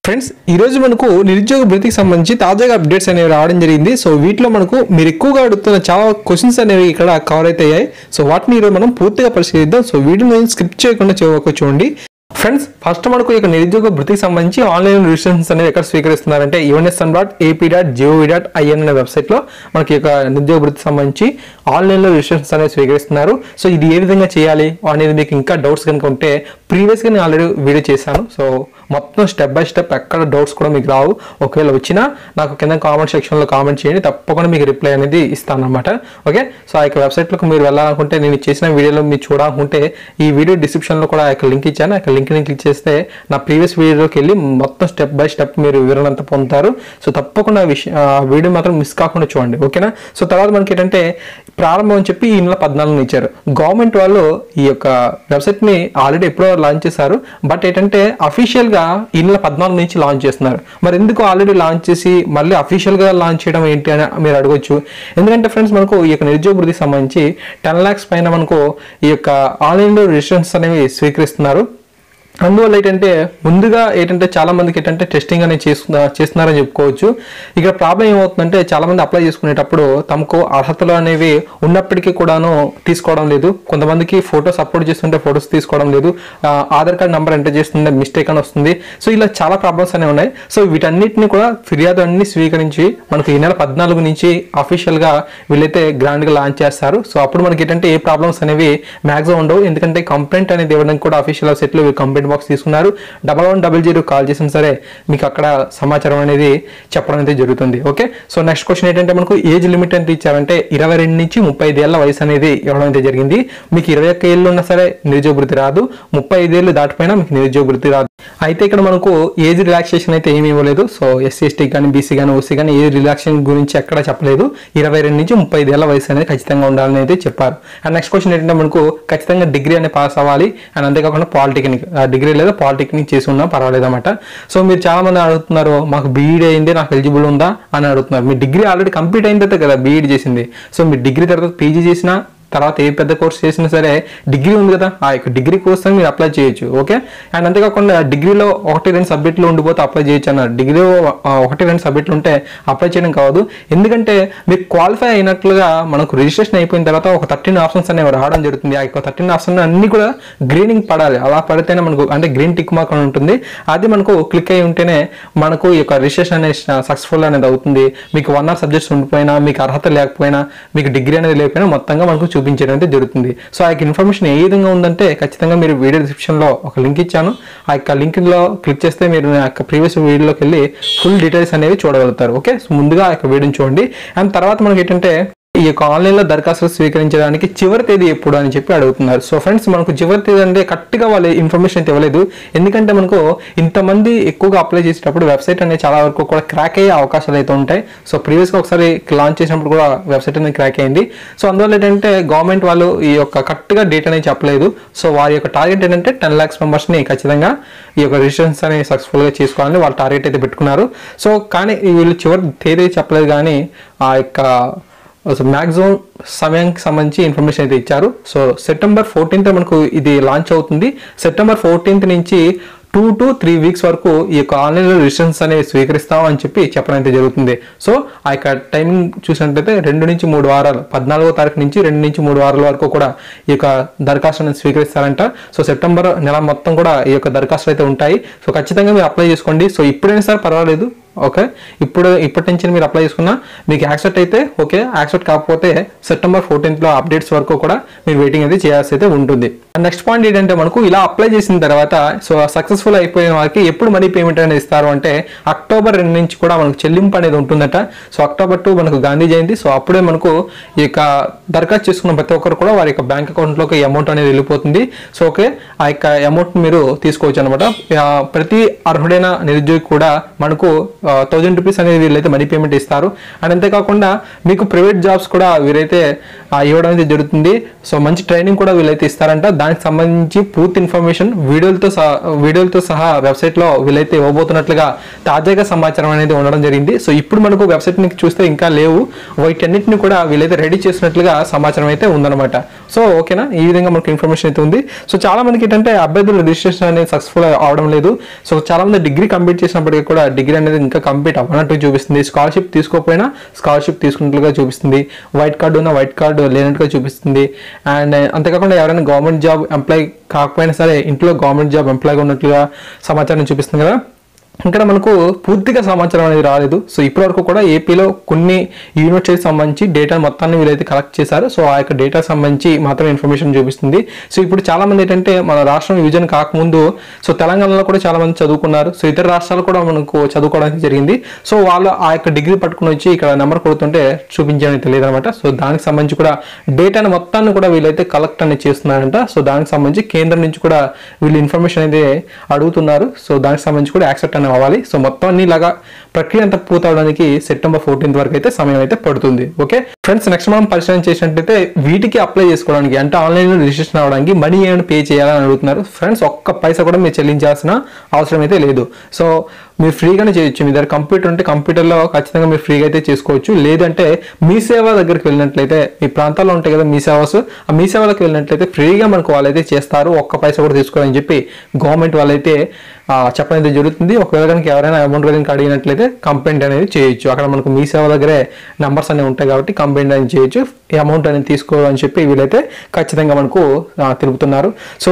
Friends ఈ రోజు మనకు నిరుద్యోగ భృతికి సంబంధించి తాజాగా అప్డేట్స్ అనేవి రావడం జరిగింది. సో వీటిలో మనకు మీరు ఎక్కువగా అడుగుతున్న చాలా క్వశ్చన్స్ అనేవి ఇక్కడ కవర్ అవుతాయి. సో వాటిని ఈరోజు మనం పూర్తిగా పరిశీలిద్దాం. సో వీడియోని స్కిప్ చేయకుండా చూడండి. ఫ్రెండ్స్ ఫస్ట్ మనకు ఇక నిరుద్యోగ భృతికి సంబంధించి ఆన్లైన్ రిజిస్ట్రేషన్స్ అనేవి ఎక్కడ స్వీకరిస్తున్నారంటే UNSM.AP.gov.in అనే వెబ్సైట్లో మనకి ఇక నిరుద్యోగ భృతికి సంబంధించి ఆన్లైన్లో రిజిస్ట్రేషన్స్ అనేవి స్వీకరిస్తున్నారు. సో ఇది ఏ విధంగా చేయాలి అనేది మీకు ఇంకా డౌట్స్ కనుక ఉంటే ప్రీవియస్గా నేను ఆల్రెడీ వీడియో చేశాను. సో మొత్తం స్టెప్ బై స్టెప్ ఎక్కడ డౌట్స్ కూడా మీకు రావు. ఒకవేళ వచ్చినా నాకు కింద కామెంట్ సెక్షన్లో కామెంట్ చేయండి, తప్పకుండా మీకు రిప్లై అనేది ఇస్తాను అనమాట. ఓకే, సో ఆ యొక్క వెబ్సైట్లోకి మీరు వెళ్ళాలనుకుంటే నేను చేసిన వీడియోలో మీరు చూడాలనుకుంటే ఈ వీడియో డిస్క్రిప్షన్లో కూడా ఆ యొక్క లింక్ ఇచ్చాను. ఆ యొక్క లింక్ని క్లిక్ చేస్తే నా ప్రీవియస్ వీడియోలోకి వెళ్ళి మొత్తం స్టెప్ బై స్టెప్ మీరు వివరణ అంతా పొందుతారు. సో తప్పకుండా వీడియో మాత్రం మిస్ కాకుండా చూడండి. ఓకేనా. సో తర్వాత మనకి ఏంటంటే ప్రారంభం అని చెప్పి ఈ నెల 14 ఇచ్చారు. గవర్నమెంట్ వాళ్ళు ఈ యొక్క వెబ్సైట్ని ఆల్రెడీ ఎప్పుడో లాంచ్ చేశారు. బట్ ఏంటంటే అఫీషియల్గా ఈ నెల 14 నుంచి లాంచ్ చేస్తున్నారు. మరి ఎందుకు ఆల్రెడీ లాంచ్ చేసి మళ్ళీ అఫీషియల్గా లాంచ్ చేయడం ఏంటి అని మీరు అడగొచ్చు. ఎందుకంటే ఫ్రెండ్స్ మనకు ఈ యొక్క నిరుద్యోగ భృతికి సంబంధించి 10 lakhs పైన మనకు ఈ యొక్క ఆన్లైన్లో రిజిస్ట్రేషన్స్ అనేవి స్వీకరిస్తున్నారు. అందువల్ల ఏంటంటే ముందుగా ఏంటంటే చాలా మందికి ఏంటంటే టెస్టింగ్ అనేది చేస్తున్నారని చెప్పుకోవచ్చు. ఇక్కడ ప్రాబ్లం ఏమవుతుందంటే చాలా మంది అప్లై చేసుకునేటప్పుడు తమకు అర్హతలు అనేవి ఉన్నప్పటికీ కూడాను తీసుకోవడం లేదు. కొంతమందికి ఫొటోస్ అప్లోడ్ చేస్తుంటే ఫొటోస్ తీసుకోవడం లేదు. ఆధార్ కార్డ్ నెంబర్ ఎంటర్ చేస్తుంటే మిస్టేక్ అని వస్తుంది. సో ఇలా చాలా ప్రాబ్లమ్స్ అనేవి ఉన్నాయి. సో వీటన్నిటిని కూడా ఫిర్యాదు అన్ని స్వీకరించి మనకు ఈ నెల 14 నుంచి అఫీషియల్గా వీళ్ళైతే గ్రాండ్గా లాంచ్ చేస్తారు. సో అప్పుడు మనకి ఏంటంటే ఏ ప్రాబ్లమ్స్ అనేవి మ్యాక్సిమం ఉండవు. ఎందుకంటే కంప్లైంట్ అనేది ఇవ్వడానికి కూడా అఫీషియల్ వెబ్సైట్లో కంప్లైంట్ బాక్స్ తీసుకున్నారు. 1100 కాల్ చేసిన సరే మీకు అక్కడ సమాచారం అనేది చెప్పడం అయితే జరుగుతుంది. ఓకే, సో నెక్స్ట్ క్వశ్చన్ ఏంటంటే మనకు ఏజ్ లిమిట్ ఎంత ఇచ్చారంటే 22 నుంచి 35 ఏళ్ల వయసు అనేది ఇవ్వడం అయితే జరిగింది. మీకు 21 ఏళ్ళు ఉన్నా సరే నిరుద్యోగ భృతి రాదు, 35 ఏళ్ళు దాటిపోయినా మీకు నిరుద్యోగ భృతి రాదు. అయితే ఇక్కడ మనకు ఏజ్ రిలాక్సేషన్ అయితే ఏమి ఇవ్వలేదు. సో SC ST కానీ BC కానీ OC కానీ ఏజ్ రిలాక్సేషన్ గురించి ఎక్కడ చెప్పలేదు. 22 నుంచి 35 ఏళ్ల వయసు అనేది ఖచ్చితంగా ఉండాలని అయితే చెప్పారు. అండ్ నెక్స్ట్ క్వశ్చన్ ఏంటంటే మనకు ఖచ్చితంగా డిగ్రీ అనేది పాస్ అవ్వాలి. అండ్ అంతేకాకుండా పాలిటెక్నిక్ డిగ్రీ లేదా పాలిటెక్నిక్ చేసి ఉన్నా పర్వాలేదు అన్నమాట. సో మీరు చాలా మంది అడుగుతున్నారు మాకు BEd అయింది, నాకు ఎలిజిబుల్ ఉందా అని అడుగుతున్నారు. మీ డిగ్రీ ఆల్రెడీ కంప్లీట్ అయిన తర్వాత కదా BEd చేసింది. సో మీరు డిగ్రీ తర్వాత PG చేసినా తర్వాత ఏ పెద్ద కోర్స్ చేసినా సరే డిగ్రీ ఉంది కదా, ఆ యొక్క డిగ్రీ కోసం మీరు అప్లై చేయొచ్చు. ఓకే, అండ్ అంతేకాకుండా డిగ్రీలో 1-2 సబ్జెక్టులు ఉండిపోతే అప్లై చేయొచ్చు అన్నారు. డిగ్రీలో 1-2 సబ్జెక్టులు ఉంటే అప్లై చేయడం కావద్దు. ఎందుకంటే మీకు క్వాలిఫై అయినట్లుగా మనకు రిజిస్ట్రేషన్ అయిపోయిన తర్వాత ఒక 13 ఆప్షన్స్ అనేవి రావడం జరుగుతుంది. ఆ యొక్క 13 ఆప్షన్ అన్ని కూడా గ్రీనింగ్ పడాలి. అలా పడితేనే మనకు అంటే గ్రీన్ టిక్ మార్క్ అని ఉంటుంది. అది మనకు క్లిక్ అయి ఉంటేనే మనకు ఈ యొక్క రిజిస్ట్రేషన్ అనేది సక్సెస్ఫుల్ అనేది అవుతుంది. మీకు 1 or సబ్జెక్ట్స్ ఉండిపోయినా, మీకు అర్హత లేకపోయినా, మీకు డిగ్రీ అనేది లేకపోయినా మొత్తంగా మనకు చూపించడం అయితే జరుగుతుంది. సో ఆ యొక్క ఇన్ఫర్మేషన్ ఏ విధంగా ఉందంటే ఖచ్చితంగా మీరు వీడియో డిస్క్రిప్షన్లో ఒక లింక్ ఇచ్చాను. ఆ యొక్క లింక్లో క్లిక్ చేస్తే మీరు నా యొక్క ప్రీవియస్ వీడియోలోకి వెళ్ళి ఫుల్ డీటెయిల్స్ అనేవి చూడగలుగుతారు. ఓకే, సో ముందుగా ఆ యొక్క వీడియోని చూడండి. అండ్ తర్వాత మనకి ఏంటంటే ఈ యొక్క ఆన్లైన్లో దరఖాస్తులు స్వీకరించడానికి చివరి తేదీ ఎప్పుడు అని చెప్పి అడుగుతున్నారు. సో ఫ్రెండ్స్ మనకు చివరి తేదీ అంటే కరెక్ట్గా వాళ్ళు ఇన్ఫర్మేషన్ అయితే ఇవ్వలేదు. ఎందుకంటే మనకు ఇంతమంది ఎక్కువగా అప్లై చేసేటప్పుడు వెబ్సైట్ అనేది చాలా వరకు కూడా క్రాక్ అయ్యే అవకాశాలు అయితే ఉంటాయి. సో ప్రీవియస్గా ఒకసారి లాంచ్ చేసినప్పుడు కూడా వెబ్సైట్ అనేది క్రాక్ అయింది. సో అందువల్ల ఏంటంటే గవర్నమెంట్ వాళ్ళు ఈ యొక్క కరెక్ట్గా డేట్ అనేది చెప్పలేదు. సో వారి యొక్క టార్గెట్ ఏంటంటే 10 lakhs మెంబర్స్ని ఖచ్చితంగా ఈ యొక్క రిజిస్ట్రేషన్స్ అనేవి సక్సెస్ఫుల్గా చేసుకోవాలని వాళ్ళు టార్గెట్ అయితే పెట్టుకున్నారు. సో కానీ వీళ్ళు చివరి తేదీ చెప్పలేదు, కానీ ఆ యొక్క మ్యాక్సిమం సమయానికి సంబంధించి ఇన్ఫర్మేషన్ అయితే ఇచ్చారు. సో September 14th మనకు ఇది లాంచ్ అవుతుంది. September 14th నుంచి 2 to 3 weeks వరకు ఈ యొక్క ఆన్లైన్లో రిజిస్ట్రేషన్స్ అనేవి స్వీకరిస్తాం అని చెప్పి చెప్పడం అయితే జరుగుతుంది. సో ఆ యొక్క టైమింగ్ చూసినట్లయితే 2 నుంచి 3 వారాలు, 14వ తారీఖు నుంచి 2 నుంచి 3 వారాల వరకు కూడా ఈ యొక్క దరఖాస్తు అనేది స్వీకరిస్తారంట. సో సెప్టెంబర్ నెల మొత్తం కూడా ఈ యొక్క దరఖాస్తులు అయితే ఉంటాయి. సో ఖచ్చితంగా మీరు అప్లై చేసుకోండి. సో ఇప్పుడైనా సరే పర్వాలేదు. ఓకే, ఇప్పటి నుంచి మీరు అప్లై చేసుకున్నా మీకు యాక్సెప్ట్ అయితే ఓకే, యాక్సెప్ట్ కాకపోతే September 14th అప్డేట్స్ వరకు కూడా మీరు వెయిటింగ్ అయితే చేయాల్సి అయితే ఉంటుంది. నెక్స్ట్ పాయింట్ ఏంటంటే మనకు ఇలా అప్లై చేసిన తర్వాత సో సక్సెస్ఫుల్ అయిపోయిన వారికి ఎప్పుడు మనీ పేమెంట్ అనేది ఇస్తారు అంటే October 2 నుంచి కూడా మనకు చెల్లింపు అనేది ఉంటుందట. సో October 2 మనకు గాంధీ జయంతి. సో అప్పుడే మనకు ఈ యొక్క దరఖాస్తు చేసుకున్న ప్రతి ఒక్కరు కూడా వారి యొక్క బ్యాంక్ అకౌంట్లోకి అమౌంట్ అనేది వెళ్ళిపోతుంది. సో ఓకే, ఆ యొక్క అమౌంట్ మీరు తీసుకోవచ్చు అనమాట. ప్రతి అర్హుడైన నిరుద్యోగి కూడా మనకు ₹1000 అనేది వీళ్ళైతే మనీ పేమెంట్ ఇస్తారు. అండ్ అంతేకాకుండా మీకు ప్రైవేట్ జాబ్స్ కూడా వీరైతే ఇవ్వడం అనేది జరుగుతుంది. సో మంచి ట్రైనింగ్ కూడా వీళ్ళైతే ఇస్తారంట. దానికి సంబంధించి పూర్తి ఇన్ఫర్మేషన్ వీడియోలతో సహా వెబ్సైట్లో వీళ్ళైతే ఇవ్వబోతున్నట్లుగా తాజాగా సమాచారం అనేది ఉండడం జరిగింది. సో ఇప్పుడు మనకు వెబ్సైట్ ని చూస్తే ఇంకా లేవు, వీటన్నిటిని కూడా వీళ్ళైతే రెడీ చేసినట్లుగా సమాచారం అయితే ఉందన్నమాట. సో ఓకేనా, ఈ విధంగా మనకు ఇన్ఫర్మేషన్ అయితే ఉంది. సో చాలా మందికి ఏంటంటే అభ్యర్థుల రిజిస్ట్రేషన్ అనేది సక్సెస్ఫుల్ అవడం లేదు. సో చాలా మంది డిగ్రీ కంప్లీట్ చేసినప్పటికీ కూడా డిగ్రీ అనేది ఇంకా కంప్లీట్ అవ్వనట్టు చూపిస్తుంది. స్కాలర్షిప్ తీసుకోకపోయినా స్కాలర్షిప్ తీసుకున్నట్లుగా చూపిస్తుంది. వైట్ కార్డు ఉన్న వైట్ కార్డు లేనట్టుగా చూపిస్తుంది. అండ్ అంతేకాకుండా ఎవరైనా గవర్నమెంట్ జాబ్ ఎంప్లాయ్ కాకపోయినా సరే ఇంట్లో గవర్నమెంట్ జాబ్ ఎంప్లాయ్గా ఉన్నట్లుగా సమాచారం చూపిస్తుంది కదా. ఇక్కడ మనకు పూర్తిగా సమాచారం అనేది రాలేదు. సో ఇప్పటి వరకు కూడా ఏపీలో కొన్ని యూనివర్సిటీకి సంబంధించి డేటా మొత్తాన్ని వీళ్ళైతే కలెక్ట్ చేశారు. సో ఆ యొక్క డేటా సంబంధించి మాత్రం ఇన్ఫర్మేషన్ చూపిస్తుంది. సో ఇప్పుడు చాలా మంది ఏంటంటే మన రాష్ట్రం విభజన కాకముందు సో తెలంగాణలో కూడా చాలా మంది చదువుకున్నారు. సో ఇతర రాష్ట్రాలు కూడా మనకు చదువుకోవడానికి జరిగింది. సో వాళ్ళు ఆ యొక్క డిగ్రీ పట్టుకుని వచ్చి ఇక్కడ నెంబర్ కొడుతుంటే చూపించడానికి తెలియదు అనమాట. సో దానికి సంబంధించి కూడా డేటాను మొత్తాన్ని కూడా వీళ్ళైతే కలెక్ట్ అనేది చేస్తున్నారంట. సో దానికి సంబంధించి కేంద్రం నుంచి కూడా వీళ్ళు ఇన్ఫర్మేషన్ అయితే అడుగుతున్నారు. సో దానికి సంబంధించి కూడా యాక్సెప్ట్ అవ్వాలి. సో మొత్తం అన్ని ఇలాగా ప్రక్రియ అంతా పూర్తవడానికి సెప్టెంబర్ 14 వరకు అయితే సమయం అయితే పడుతుంది. ఓకే ఫ్రెండ్స్, నెక్స్ట్ మనం పరిశీలన చేసినట్లయితే వీటికి అప్లై చేసుకోవడానికి అంటే ఆన్లైన్ లో రిజిస్ట్రేషన్ అవ్వడానికి మనీ ఏమైనా పే చేయాలని అడుగుతున్నారు. ఫ్రెండ్స్, ఒక్క పైసా కూడా మీరు చెల్లించాల్సిన అవసరం అయితే లేదు. సో మీరు ఫ్రీగానే చేయొచ్చు. మీ దగ్గర కంప్యూటర్ ఉంటే కంప్యూటర్లో ఖచ్చితంగా మీరు ఫ్రీగా అయితే చేసుకోవచ్చు. లేదంటే మీ సేవ దగ్గరికి వెళ్ళినట్లయితే మీ ప్రాంతాల్లో ఉంటాయి కదా మీ సేవస్, ఆ మీ సేవలకు వెళ్ళినట్లయితే ఫ్రీగా మనకు వాళ్ళైతే చేస్తారు. ఒక్క పైసా కూడా తీసుకోవాలని చెప్పి గవర్నమెంట్ వాళ్ళైతే చెప్పడం అయితే జరుగుతుంది. ఒకవేళ కనుక ఎవరైనా అమౌంట్ కనుక అడిగినట్లయితే కంప్లైంట్ అనేది చేయొచ్చు. అక్కడ మనకు మీ సేవ దగ్గరే నంబర్స్ అనేవి ఉంటాయి కాబట్టి కంప్లైంట్ అనేది చేయొచ్చు. ఈ అమౌంట్ అనేది తీసుకోవాలని చెప్పి వీళ్ళైతే ఖచ్చితంగా మనకు తెలుపుతున్నారు. సో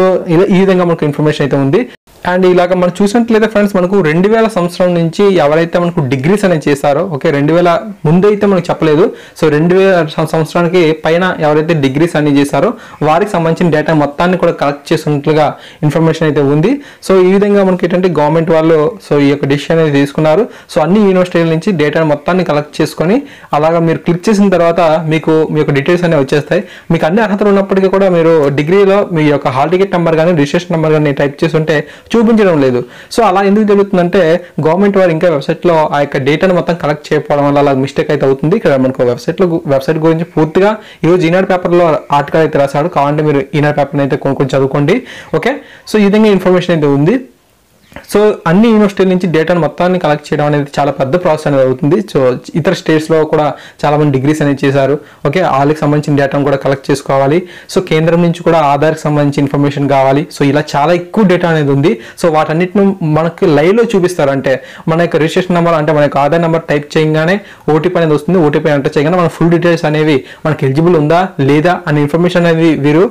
ఈ విధంగా మనకు ఇన్ఫర్మేషన్ అయితే ఉంది. అండ్ ఇలాగ మనం చూసినట్లయితే ఫ్రెండ్స్, మనకు 2000 సంవత్సరం నుంచి ఎవరైతే మనకు డిగ్రీస్ అనేది చేశారో, ఓకే 2000 ముందు అయితే మనకు చెప్పలేదు. సో 2000 సంవత్సరానికి పైన ఎవరైతే డిగ్రీస్ అనేది చేశారో వారికి సంబంధించిన డేటా మొత్తాన్ని కూడా కలెక్ట్ చేసినట్లుగా ఇన్ఫర్మేషన్ అయితే ఉంది. సో ఈ విధంగా మనకి ఏంటంటే గవర్నమెంట్ వాళ్ళు సో ఈ యొక్క డిసిషన్ అనేది తీసుకున్నారు. సో అన్ని యూనివర్సిటీల నుంచి డేటా మొత్తాన్ని కలెక్ట్ చేసుకొని అలాగా మీరు క్లిక్ చేసిన తర్వాత మీకు మీ యొక్క డీటెయిల్స్ అనేవి వచ్చేస్తాయి. మీకు అన్ని అర్హతలు ఉన్నప్పటికీ కూడా మీరు డిగ్రీలో మీ యొక్క హాల్ టికెట్ నెంబర్ కానీ రిజిస్ట్రేషన్ నెంబర్ కానీ టైప్ చేసి ఉంటే చూపించడం లేదు. సో అలా ఎందుకు జరుగుతుందంటే గవర్నమెంట్ వారు ఇంకా వెబ్సైట్లో ఆ యొక్క డేటాను మొత్తం కలెక్ట్ చేయకపోవడం వల్ల అలా మిస్టేక్ అయితే అవుతుంది. ఇక్కడ మనకు వెబ్సైట్ గురించి పూర్తిగా ఈరోజు ఈనాడు పేపర్లో ఆర్టికల్ అయితే రాశాడు. కావాలంటే మీరు ఈనాడు పేపర్ని అయితే కొనుక్కొని చదువుకోండి. ఓకే, సో ఈ విధంగా ఇన్ఫర్మేషన్ అయితే ఉంది. సో అన్ని యూనివర్సిటీల నుంచి డేటాను మొత్తాన్ని కలెక్ట్ చేయడం అనేది చాలా పెద్ద ప్రాసెస్ అనేది అవుతుంది. సో ఇతర స్టేట్స్లో కూడా చాలా మంది డిగ్రీస్ అనేది చేశారు. ఓకే, వాళ్ళకి సంబంధించిన డేటాను కూడా కలెక్ట్ చేసుకోవాలి. సో కేంద్రం నుంచి కూడా ఆధార్కి సంబంధించిన ఇన్ఫర్మేషన్ కావాలి. సో ఇలా చాలా ఎక్కువ డేటా అనేది ఉంది. సో వాటన్నిటిని మనకి లైవ్లో చూపిస్తారు. అంటే మన యొక్క రిజిస్ట్రేషన్ నెంబర్ అంటే మన యొక్క ఆధార్ నెంబర్ టైప్ చేయగానే ఓటీపీ అనేది వస్తుంది. ఓటీపీ ఎంటర్ చేయగానే మన ఫుల్ డీటెయిల్స్ అనేవి మనకి ఎలిజిబుల్ ఉందా లేదా అనే ఇన్ఫర్మేషన్ అనేది వీరు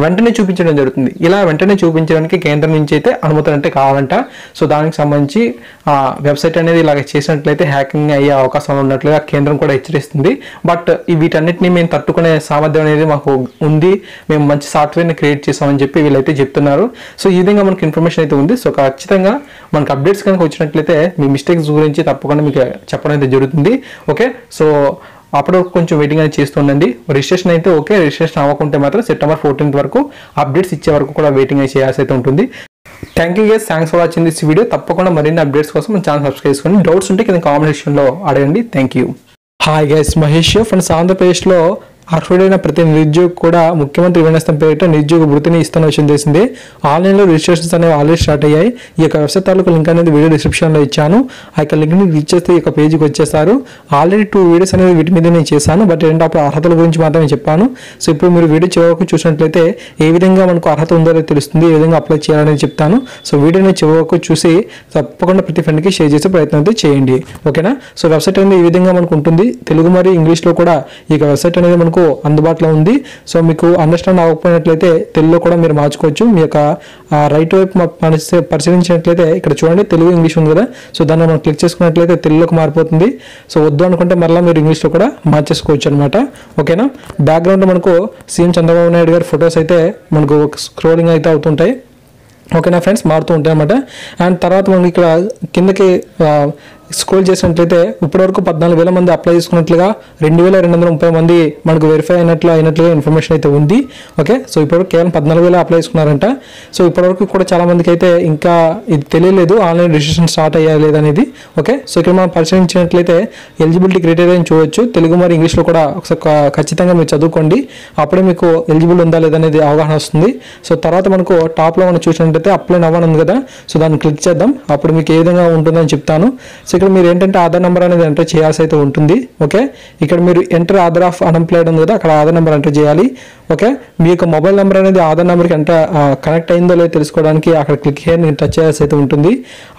వెంటనే చూపించడం జరుగుతుంది. ఇలా వెంటనే చూపించడానికి కేంద్రం నుంచి అయితే అనుమతులు అంటే కావాలంట. సో దానికి సంబంధించి వెబ్సైట్ అనేది ఇలాగ చేసినట్లయితే హ్యాకింగ్ అయ్యే అవకాశం ఉన్నట్లుగా కేంద్రం కూడా హెచ్చరిస్తుంది. బట్ వీటన్నిటిని మేము తట్టుకునే సామర్థ్యం అనేది మాకు ఉంది, మేము మంచి సాఫ్ట్వేర్ని క్రియేట్ చేసామని చెప్పి వీళ్ళైతే చెప్తున్నారు. సో ఈ విధంగా మనకి ఇన్ఫర్మేషన్ అయితే ఉంది. సో ఖచ్చితంగా మనకు అప్డేట్స్ కనుక వచ్చినట్లయితే మీ మిస్టేక్స్ గురించి తప్పకుండా మీకు చెప్పడం అయితే జరుగుతుంది. ఓకే, సో అప్పటి వరకు కొంచెం వెయిటింగ్ అనేది చేస్తుండండి. రిజిస్ట్రేషన్ అయితే ఓకే, రిజిస్ట్రేషన్ అవ్వకుంటే మాత్రం సెప్టెంబర్ 14 వరకు అప్డేట్స్ ఇచ్చే వరకు కూడా వెయిటింగ్ అయితే చేయాల్సి అయితే ఉంటుంది. Thank you guys, thanks for watching this video. తప్పకుండా మరిన్ని అప్డేట్స్ కోసం మన ఛానల్ సబ్స్క్రైబ్ చేసుకోండి. డౌట్స్ ఉంటే కింద కామెంట్ సెక్షన్లో అడగండి. Thank you. Hi guys, Mahesh friends. ఆంధ్రప్రదేశ్లో అర్హుడైన ప్రతి నిరుద్యోగి కూడా ముఖ్యమంత్రి వినస్తం పేరిట నిరుద్యోగ వృత్తిని ఇస్తున్న విషయం తెలిసిందే. ఆన్లైన్లో రిజిస్ట్రేషన్స్ అనేవి ఆల్రెడీ స్టార్ట్ అయ్యాయి. ఈ యొక్క వెబ్సైట్ తాలూకు లింక్ అనేది వీడియో డిస్క్రిప్షన్లో ఇచ్చాను. ఆ యొక్క లింక్ని క్లిక్ చేస్తే ఈ యొక్క పేజీకి వచ్చేస్తారు. ఆల్రెడీ 2 వీడియోస్ అనేది వీటి మీద నేను చేశాను. బట్ ఏంటంటే అప్పుడు అర్హతల గురించి మాత్రమే చెప్పాను. సో ఇప్పుడు మీరు వీడియో చివరకు చూసినట్లయితే ఏ విధంగా మనకు అర్హత ఉందో తెలుస్తుంది, ఏ విధంగా అప్లై చేయాలని చెప్తాను. సో వీడియోని చివరకు చూసి తప్పకుండా ప్రతి ఫ్రెండ్కి షేర్ చేసే ప్రయత్నం అయితే చేయండి. ఓకేనా. సో వెబ్సైట్ అనేది ఈ విధంగా మనకు ఉంటుంది. తెలుగు మరియు ఇంగ్లీష్లో కూడా ఈ యొక్క వెబ్సైట్ అనేది మనకు అందుబాటులో ఉంది. సో మీకు అండర్స్టాండ్ అవ్వకపోయినట్లయితే తెలుగులో కూడా మీరు మార్చుకోవచ్చు. మీ యొక్క రైట్ వైపు పరిశీలించినట్లయితే ఇక్కడ చూడండి తెలుగు ఇంగ్లీష్ ఉంది కదా. సో దాన్ని మనం క్లిక్ చేసుకున్నట్లయితే తెలుగులోకి మారిపోతుంది. సో వద్దు అనుకుంటే మరలా మీరు ఇంగ్లీష్లో కూడా మార్చేసుకోవచ్చు అనమాట. ఓకేనా. బ్యాక్గ్రౌండ్లో మనకు సీఎం చంద్రబాబు నాయుడు గారి ఫొటోస్ అయితే మనకు స్క్రోలింగ్ అయితే అవుతుంటాయి. ఓకేనా ఫ్రెండ్స్, మారుతూ ఉంటాయి అన్నమాట. అండ్ తర్వాత మనకి ఇక్కడ కిందకి స్క్రోల్ చేసినట్లయితే ఇప్పటివరకు 14,000 మంది అప్లై చేసుకున్నట్లుగా 2,230 మంది మనకు వెరిఫై అయినట్లుగా ఇన్ఫర్మేషన్ అయితే ఉంది. ఓకే, సో ఇప్పటివరకు కేవలం 14,000 అప్లై చేసుకున్నారంట. సో ఇప్పటివరకు కూడా చాలా మందికి అయితే ఇంకా ఇది తెలియలేదు ఆన్లైన్ రిజిస్ట్రేషన్ స్టార్ట్ అయ్యా లేదనేది. ఓకే, సో ఇక్కడ మనం పరిశీలించినట్లయితే ఎలిజిబిలిటీ క్రైటీరియా చూడొచ్చు. తెలుగు మరి ఇంగ్లీష్లో కూడా ఒకసారి ఖచ్చితంగా మీరు చదువుకోండి, అప్పుడే మీకు ఎలిజిబుల్ ఉందా లేదనేది అవగాహన వస్తుంది. సో తర్వాత మనకు టాప్లో మనం చూసినట్లయితే అప్లై అవ్వను ఉంది కదా, సో దాన్ని క్లిక్ చేద్దాం. అప్పుడు మీకు ఏ విధంగా ఉంటుందని చెప్తాను. సో ఇక్కడ మీరు ఏంటంటే ఆధార్ నెంబర్ అనేది ఎంటర్ చేయాల్సి అయితే ఉంటుంది. ఓకే, ఇక్కడ మీరు ఎంటర్ ఆధార్ ఆఫ్ అన్ఎంప్లాయిడ్ ఉంది కదా, అక్కడ ఆధార్ నెంబర్ ఎంటర్ చేయాలి. ఓకే, మీ యొక్క మొబైల్ నెంబర్ అనేది ఆధార్ నెంబర్కి కనెక్ట్ అయిందో లేదో తెలుసుకోవడానికి అక్కడ క్లిక్ హియర్ టచ్ చేయాల్సి అయితే ఉంటుంది.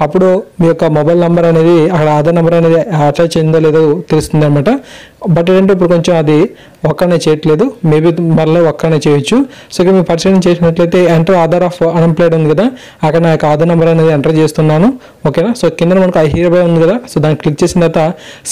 అప్పుడు మీ యొక్క మొబైల్ నెంబర్ అనేది అక్కడ ఆధార్ నెంబర్ అనేది అటాచ్ అయిందో లేదో తెలుస్తుంది అనమాట. బట్ ఏంటంటే ఇప్పుడు కొంచెం అది ఒక్కనే చేయట్లేదు, మేబీ మళ్ళీ ఒక్కనే చేయొచ్చు. సో ఇక్కడ మీరు పరిశీలన చేసినట్లయితే ఎంటర్ ఆధార్ ఆఫ్ అన్ఎంప్లాయిడ్ ఉంది కదా, అక్కడ నా యొక్క ఆధార్ నెంబర్ అనేది ఎంటర్ చేస్తున్నాను. ఓకేనా, సో కింద మనకు ఐ హియర్ బై ఉంది కదా, సో దాన్ని క్లిక్ చేసిన తర్వాత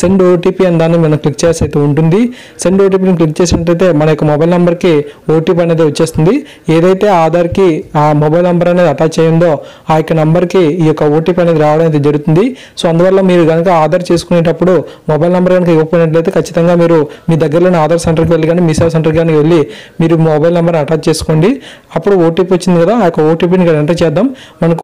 సెండ్ ఓటీపీ అని దాన్ని మనం క్లిక్ చేసి అయితే ఉంటుంది. సెండ్ ఓటీపీని క్లిక్ చేసినట్లయితే మన యొక్క మొబైల్ నెంబర్కి ఓటీపీ అనేది వచ్చేస్తుంది. ఏదైతే ఆధార్కి ఆ మొబైల్ నెంబర్ అనేది అటాచ్ అయ్యిందో ఆ యొక్క నెంబర్కి ఈ యొక్క ఓటీపీ అనేది రావడం అనేది జరుగుతుంది. సో అందువల్ల మీరు కనుక ఆధార్ చేసుకునేటప్పుడు మొబైల్ నెంబర్ కనుక ఇవ్వకపోయినట్లయితే ఖచ్చితంగా మీరు మీ దగ్గరలోని ఆధార్ సెంటర్కి వెళ్ళి కానీ మీ సేవ సెంటర్కి కానీ వెళ్ళి మీరు మొబైల్ నెంబర్ అటాచ్ చేసుకోండి. అప్పుడు ఓటీపీ వచ్చింది కదా, ఆ యొక్క ఓటీపీని ఇక్కడ ఎంటర్ చేద్దాం. మనకు